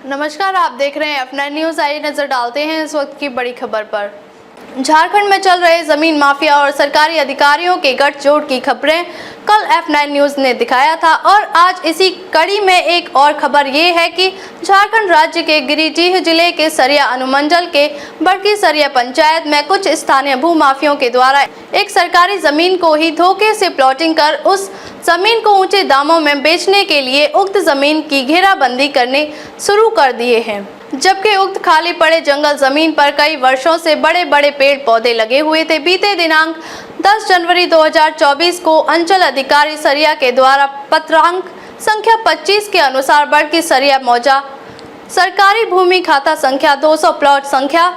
नमस्कार, आप देख रहे हैं F9 न्यूज। आइए नजर डालते हैं इस वक्त की बड़ी खबर पर। झारखंड में चल रहे जमीन माफिया और सरकारी अधिकारियों के गठजोड़ की खबरें कल F9 न्यूज ने दिखाया था और आज इसी कड़ी में एक और खबर ये है कि झारखंड राज्य के गिरिडीह जिले के सरिया अनुमंडल के बड़की सरिया पंचायत में कुछ स्थानीय भू माफियों के द्वारा एक सरकारी जमीन को ही धोखे से प्लॉटिंग कर उस जमीन को ऊंचे दामों में बेचने के लिए उक्त जमीन की घेराबंदी करने शुरू कर दिए हैं, जबकि उक्त खाली पड़े जंगल जमीन पर कई वर्षों से बड़े बड़े पेड़ पौधे लगे हुए थे। बीते दिनांक 10 जनवरी 2024 को अंचल अधिकारी सरिया के द्वारा पत्रांक संख्या 25 के अनुसार बड़की सरिया मौजा सरकारी भूमि खाता संख्या 200 प्लॉट संख्या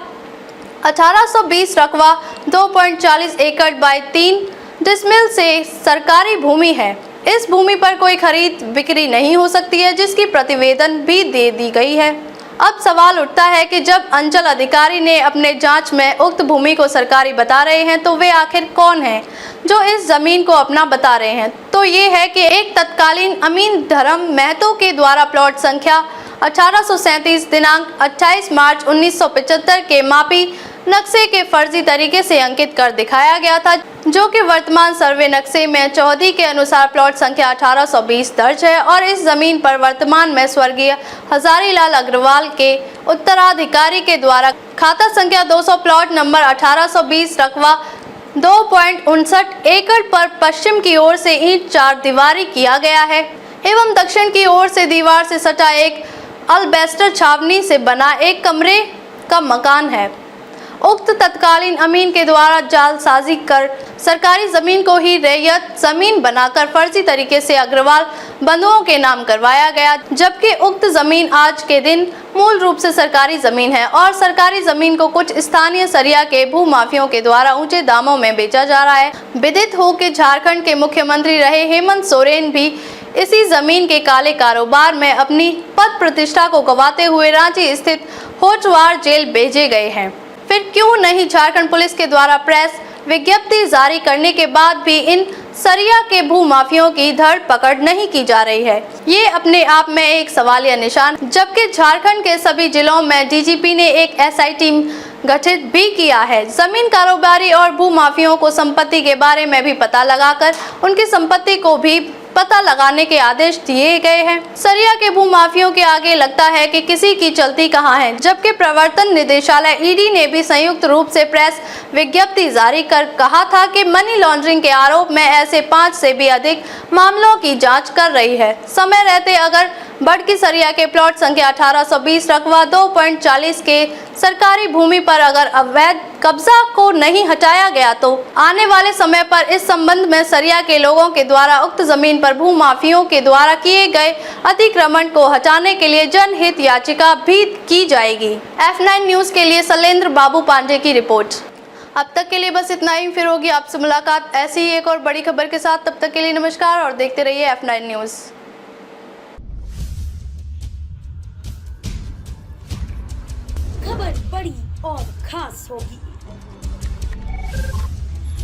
1820 रकबा 2.40 एकड़ बाय 3 डिसमिल से सरकारी भूमि है। इस भूमि पर कोई खरीद बिक्री नहीं हो सकती है, जिसकी प्रतिवेदन भी दे दी गई है। अब सवाल उठता है कि जब अंचल अधिकारी ने अपने जांच में उक्त भूमि को सरकारी बता रहे हैं तो वे आखिर कौन हैं जो इस जमीन को अपना बता रहे हैं। तो ये है कि एक तत्कालीन अमीन धर्म महतो के द्वारा प्लॉट संख्या 1837 दिनांक 28 मार्च 1975 के मापी नक्शे के फर्जी तरीके से अंकित कर दिखाया गया था, जो कि वर्तमान सर्वे नक्शे में चौधरी के अनुसार प्लॉट संख्या 1820 दर्ज है और इस जमीन पर वर्तमान में स्वर्गीय हजारीलाल अग्रवाल के उत्तराधिकारी के द्वारा खाता संख्या 200 प्लॉट नंबर 1820 रकबा 2.59 एकड़ पर पश्चिम की ओर से ईंट 4 दीवारी किया गया है एवं दक्षिण की ओर से दीवार से सटा एक अल्बेस्टर छावनी से बना एक कमरे का मकान है। उक्त तत्कालीन अमीन के द्वारा जालसाजी कर सरकारी जमीन को ही रैयत जमीन बनाकर फर्जी तरीके से अग्रवाल बंधुओं के नाम करवाया गया, जबकि उक्त जमीन आज के दिन मूल रूप से सरकारी जमीन है और सरकारी जमीन को कुछ स्थानीय सरिया के भू माफियों के द्वारा ऊंचे दामों में बेचा जा रहा है। विदित हो कि झारखंड के मुख्यमंत्री रहे हेमंत सोरेन भी इसी जमीन के काले कारोबार में अपनी पद प्रतिष्ठा को गंवाते हुए रांची स्थित होचवार जेल भेजे गए हैं। फिर क्यों नहीं झारखंड पुलिस के द्वारा प्रेस विज्ञप्ति जारी करने के बाद भी इन सरिया के भू माफियों की धरपकड़ नहीं की जा रही है? ये अपने आप में एक सवालिया निशान, जबकि झारखंड के सभी जिलों में डीजीपी ने एक एसआई टीम गठित भी किया है। जमीन कारोबारी और भू माफियों को संपत्ति के बारे में भी पता लगाकर उनकी संपत्ति को भी पता लगाने के आदेश दिए गए हैं। सरिया के भू माफियों के आगे लगता है कि किसी की चलती कहाँ है, जबकि प्रवर्तन निदेशालय ईडी ने भी संयुक्त रूप से प्रेस विज्ञप्ति जारी कर कहा था कि मनी लॉन्ड्रिंग के आरोप में ऐसे 5 से भी अधिक मामलों की जांच कर रही है। समय रहते अगर बड़की सरिया के प्लॉट संख्या 1820 रकबा 2.40 के सरकारी भूमि पर अगर अवैध कब्जा को नहीं हटाया गया तो आने वाले समय पर इस संबंध में सरिया के लोगों के द्वारा उक्त जमीन पर भू माफियों के द्वारा किए गए अतिक्रमण को हटाने के लिए जनहित याचिका भी की जाएगी। F9 न्यूज के लिए शैलेंद्र बाबू पांडे की रिपोर्ट। अब तक के लिए बस इतना ही, फिर होगी आपसे मुलाकात ऐसी ही एक और बड़ी खबर के साथ। तब तक के लिए नमस्कार और देखते रहिए F9 न्यूज। खबर बड़ी और खास होगी,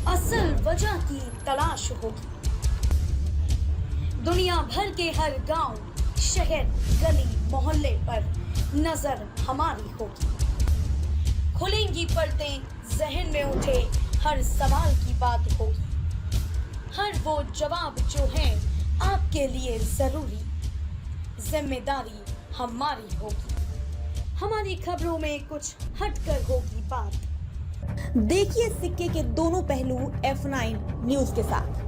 असल वजह की तलाश होगी, दुनिया भर के हर गांव, शहर, गली, मोहल्ले पर नजर हमारी होगी। खुलेंगी पर्दें, जहन में उठे हर सवाल की बात होगी, हर वो जवाब जो है आपके लिए जरूरी, जिम्मेदारी हमारी होगी। हमारी खबरों में कुछ हटकर होगी बात। देखिए सिक्के के दोनों पहलू F9 न्यूज के साथ।